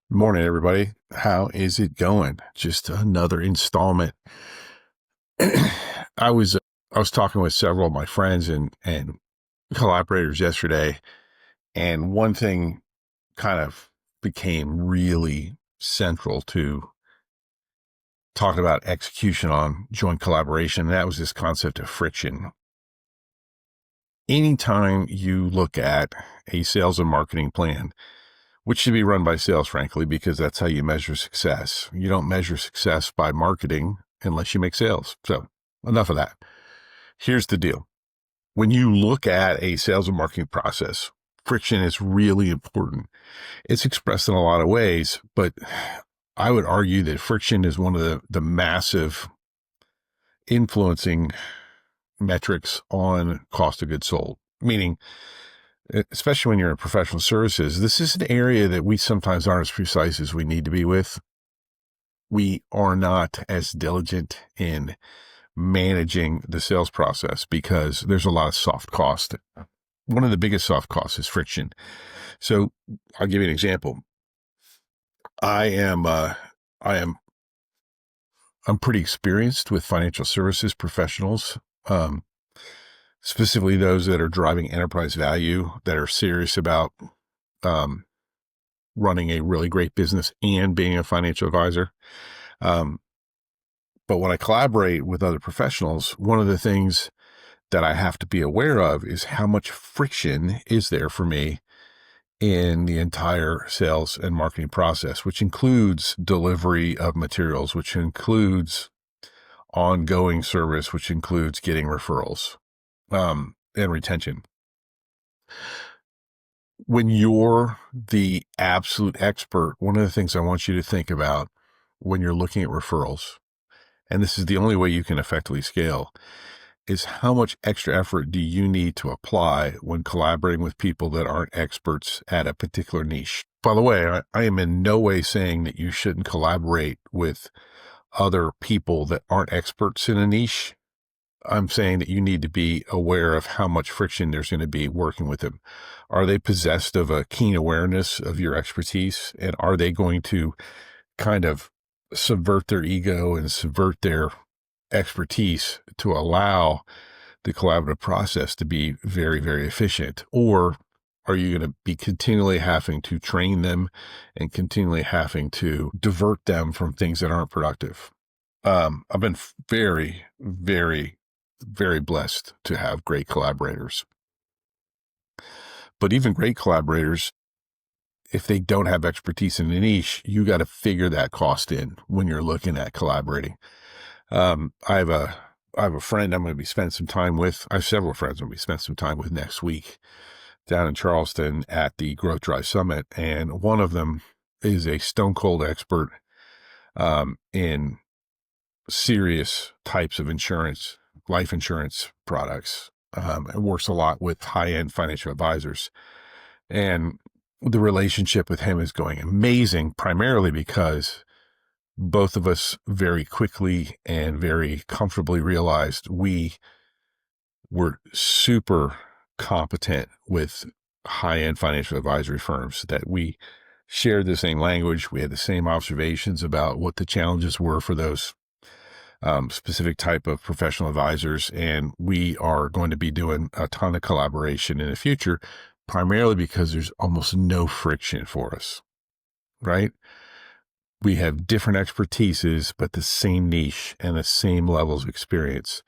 Morning, everybody. How is it going? Just another installment. I was I was talking with several of my friends and collaborators yesterday, and one thing kind of became really central to talking about execution on joint collaboration, and that was this concept of friction. Anytime you look at a sales and marketing plan, which should be run by sales, frankly, because that's how you measure success. You don't measure success by marketing unless you make sales. So enough of that. Here's the deal. When you look at a sales and marketing process, friction is really important. It's expressed in a lot of ways, but I would argue that friction is one of the massive influencing metrics on cost of goods sold, meaning especially when you're in professional services, this is an area that we sometimes aren't as precise as we need to be with. We are not as diligent in managing the sales process because there's a lot of soft cost. One of the biggest soft costs is friction. So I'll give you an example. I'm pretty experienced with financial services professionals, specifically those that are driving enterprise value, that are serious about um, running a really great business and being a financial advisor. But when I collaborate with other professionals, one of the things that I have to be aware of is how much friction is there for me in the entire sales and marketing process, which includes delivery of materials, which includes ongoing service, which includes getting referrals, and retention. When you're the absolute expert, one of the things I want you to think about when you're looking at referrals, and this is the only way you can effectively scale, is how much extra effort do you need to apply when collaborating with people that aren't experts at a particular niche? By the way, I am in no way saying that you shouldn't collaborate with other people that aren't experts in a niche. I'm saying that you need to be aware of how much friction there's going to be working with them. Are they possessed of a keen awareness of your expertise? And are they going to kind of subvert their ego and subvert their expertise to allow the collaborative process to be very, very efficient? Or are you going to be continually having to train them and continually having to divert them from things that aren't productive? I've been very, very, very blessed to have great collaborators. But even great collaborators, if they don't have expertise in a niche, you got to figure that cost in when you're looking at collaborating. I have a friend I'm going to be spending some time with. I have several friends I'm going to be spending some time with next week down in Charleston at the Growth Drive Summit. And one of them is a stone cold expert in serious types of insurance, life insurance products. It works a lot with high-end financial advisors. And the relationship with him is going amazing, primarily because both of us very quickly and very comfortably realized we were super competent with high-end financial advisory firms, that we shared the same language. We had the same observations about what the challenges were for those specific type of professional advisors. And we are going to be doing a ton of collaboration in the future, primarily because there's almost no friction for us, right? We have different expertises, but the same niche and the same levels of experience.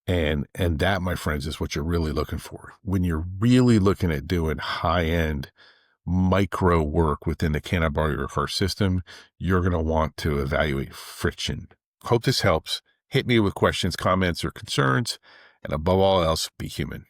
And that, my friends, is what you're really looking for. When you're really looking at doing high-end micro work within the Can I Borrow Your Car system, you're going to want to evaluate friction. Hope this helps. Hit me with questions, comments, or concerns. And above all else, be human.